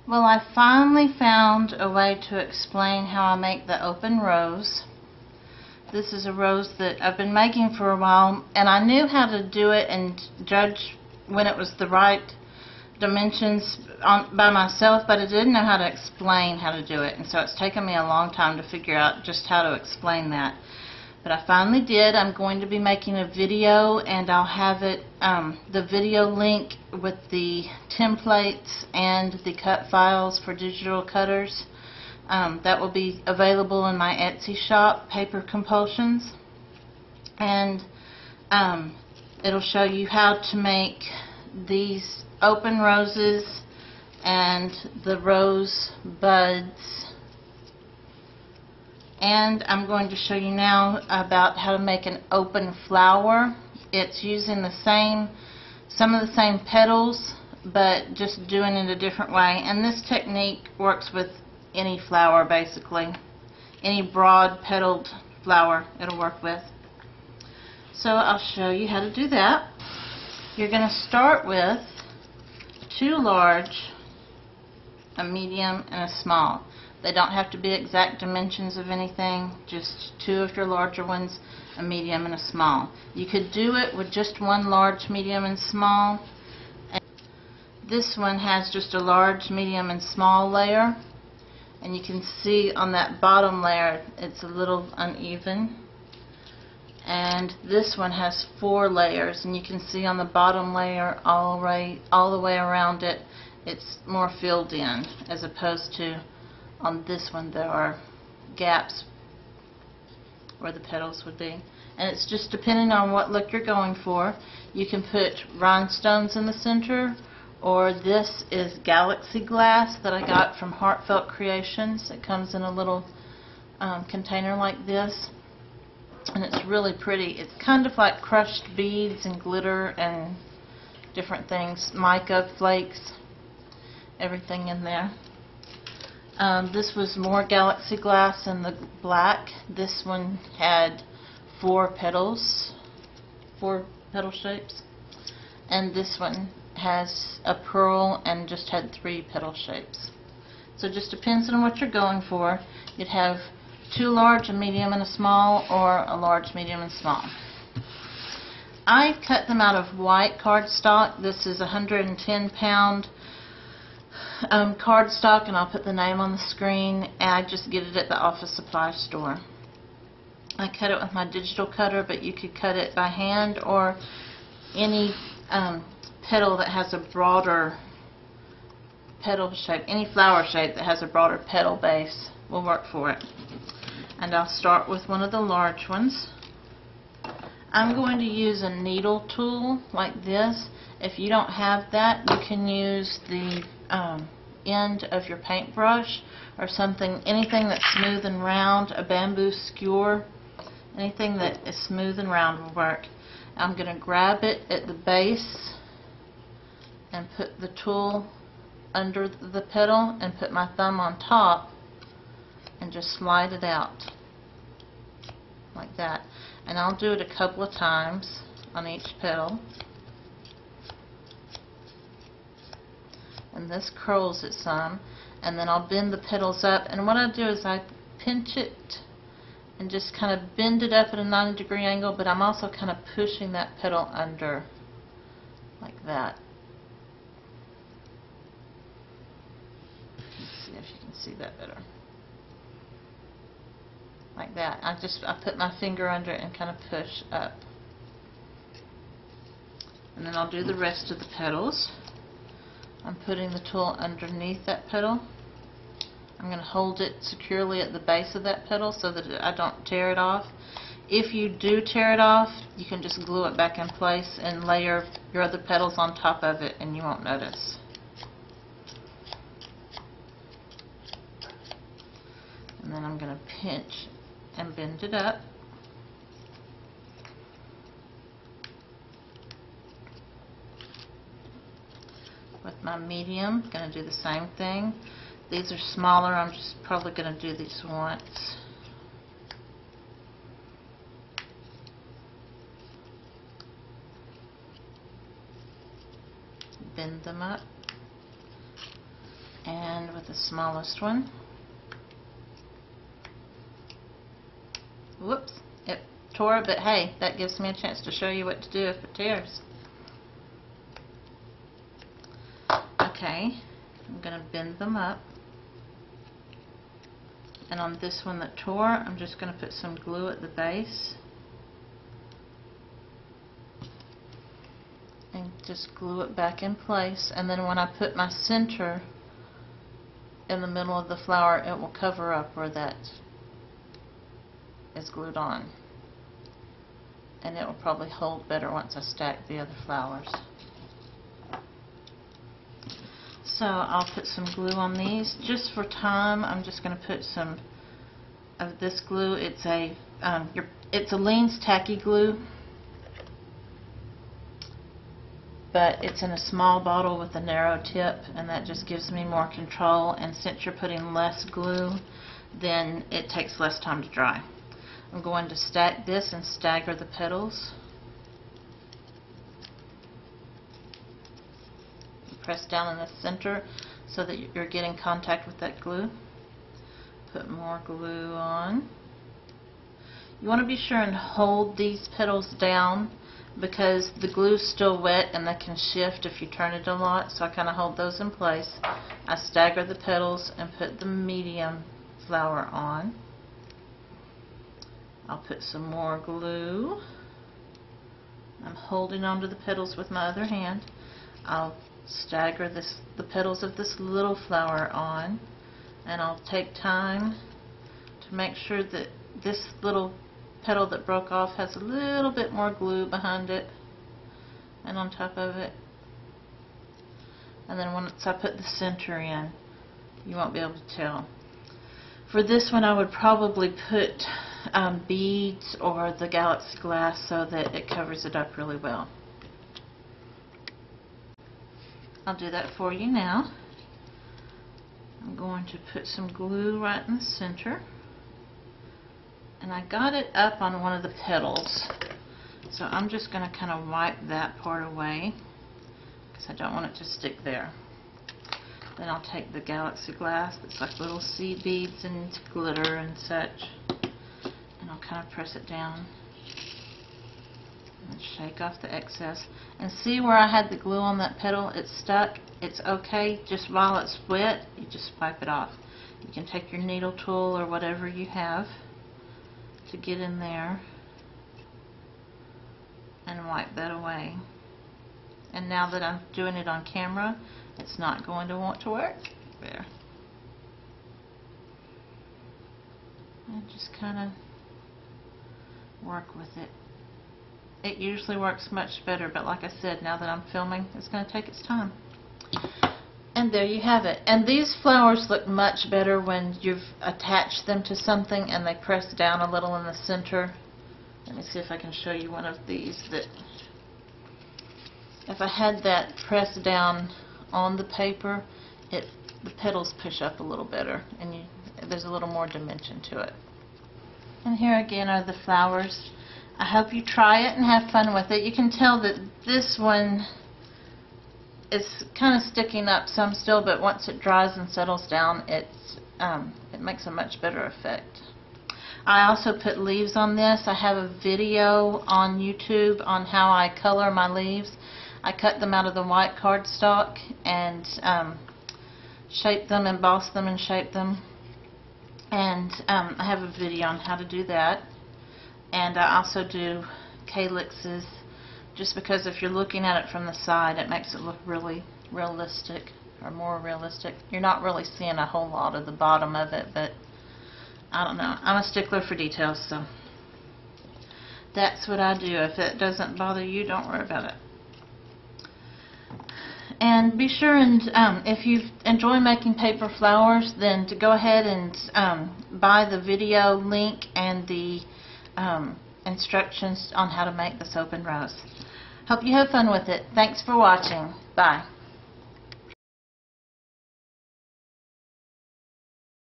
Well, I finally found a way to explain how I make the open rose. This is a rose that I've been making for a while, and I knew how to do it and judge when it was the right dimensions by myself, but I didn't know how to explain how to do it, and so it's taken me a long time to figure out just how to explain that. But I finally did. I'm going to be making a video, and I'll have it, the video link with the templates and the cut files for digital cutters. That will be available in my Etsy shop, Paper Compulsions. And it'll show you how to make these open roses and the rose buds. And I'm going to show you now about how to make an open flower. It's using some of the same petals, but just doing it a different way. And this technique works with any flower, basically. Any broad petaled flower it'll work with. So I'll show you how to do that. You're going to start with 2 large, a medium, and a small. They don't have to be exact dimensions of anything, just 2 of your larger ones, a medium and a small. You could do it with just 1 large, medium, and small. And this one has just a large, medium, and small layer. And you can see on that bottom layer it's a little uneven. And this one has 4 layers, and you can see on the bottom layer all the way around it, it's more filled in, as opposed to on this one there are gaps where the petals would be. And it's just depending on what look you're going for. You can put rhinestones in the center, or this is galaxy glass that I got from Heartfelt Creations. It comes in a little container like this, and it's really pretty. It's kind of like crushed beads and glitter and different things, mica flakes, everything in there. This was more galaxy glass in the black. This one had 4 petals, 4 petal shapes, and this one has a pearl and just had 3 petal shapes. So it just depends on what you're going for. You'd have 2 large, a medium, and a small, or a large, medium, and small. I cut them out of white cardstock. This is 110-pound cardstock, and I'll put the name on the screen, and I just get it at the office supply store. I cut it with my digital cutter, but you could cut it by hand, or any petal that has a broader petal shape, any flower shape that has a broader petal base will work for it. And I'll start with one of the large ones. I'm going to use a needle tool like this. If you don't have that, you can use the end of your paintbrush or something, anything that's smooth and round, a bamboo skewer, anything that is smooth and round will work. I'm going to grab it at the base and put the tool under the petal and put my thumb on top and just slide it out like that. And I'll do it a couple of times on each petal. And this curls it some, and then I'll bend the petals up, and what I do is I pinch it and just kind of bend it up at a 90-degree angle, but I'm also kind of pushing that petal under like that. Let's see if you can see that better. Like that. I put my finger under it and kind of push up. And then I'll do the rest of the petals. I'm putting the tool underneath that petal. I'm going to hold it securely at the base of that petal so that I don't tear it off. If you do tear it off, you can just glue it back in place and layer your other petals on top of it, and you won't notice. And then I'm going to pinch and bend it up. With my medium, I'm going to do the same thing. These are smaller. I'm just probably going to do these once. Bend them up. And with the smallest one, whoops, it tore, but hey, that gives me a chance to show you what to do if it tears. Okay, I'm going to bend them up. And on this one that tore, I'm just going to put some glue at the base. And just glue it back in place. And then when I put my center in the middle of the flower, it will cover up where that is glued on. And it will probably hold better once I stack the other flowers. So I'll put some glue on these. Just for time, I'm just going to put some of this glue. It's a Lean's tacky glue, but it's in a small bottle with a narrow tip, and that just gives me more control. And since you're putting less glue, then it takes less time to dry. I'm going to stack this and stagger the petals. Press down in the center so that you're getting contact with that glue. Put more glue on. You want to be sure and hold these petals down because the glue's still wet and they can shift if you turn it a lot, so I kind of hold those in place. I stagger the petals and put the medium flower on. I'll put some more glue. I'm holding onto the petals with my other hand. I'll stagger the petals of this little flower on, and I'll take time to make sure that this little petal that broke off has a little bit more glue behind it and on top of it. And then once I put the center in, you won't be able to tell. For this one, I would probably put beads or the galaxy glass so that it covers it up really well. I'll do that for you now. I'm going to put some glue right in the center. And I got it up on one of the petals. So I'm just going to kind of wipe that part away because I don't want it to stick there. Then I'll take the galaxy glass that's like little seed beads and glitter and such. And I'll kind of press it down. And shake off the excess. And see where I had the glue on that petal? It's stuck. It's okay. Just while it's wet, you just wipe it off. You can take your needle tool or whatever you have to get in there and wipe that away. And now that I'm doing it on camera, it's not going to want to work. There. And just kind of work with it. It usually works much better, but like I said, now that I'm filming, it's going to take its time. And there you have it. And these flowers look much better when you've attached them to something and they press down a little in the center. Let me see if I can show you one of these that, if I had that pressed down on the paper, the petals push up a little better and there's a little more dimension to it. And here again are the flowers. I hope you try it and have fun with it. You can tell that this one is kind of sticking up some still, but once it dries and settles down, it makes a much better effect. I also put leaves on this. I have a video on YouTube on how I color my leaves. I cut them out of the white cardstock and shape them, emboss them and shape them. And I have a video on how to do that. And I also do calyxes, just because if you're looking at it from the side, it makes it look really realistic, or more realistic. You're not really seeing a whole lot of the bottom of it, but I don't know. I'm a stickler for details, so that's what I do. If it doesn't bother you, don't worry about it. And be sure and if you enjoy making paper flowers, then to go ahead and buy the video link and the instructions on how to make this open rose. Hope you have fun with it. Thanks for watching. Bye.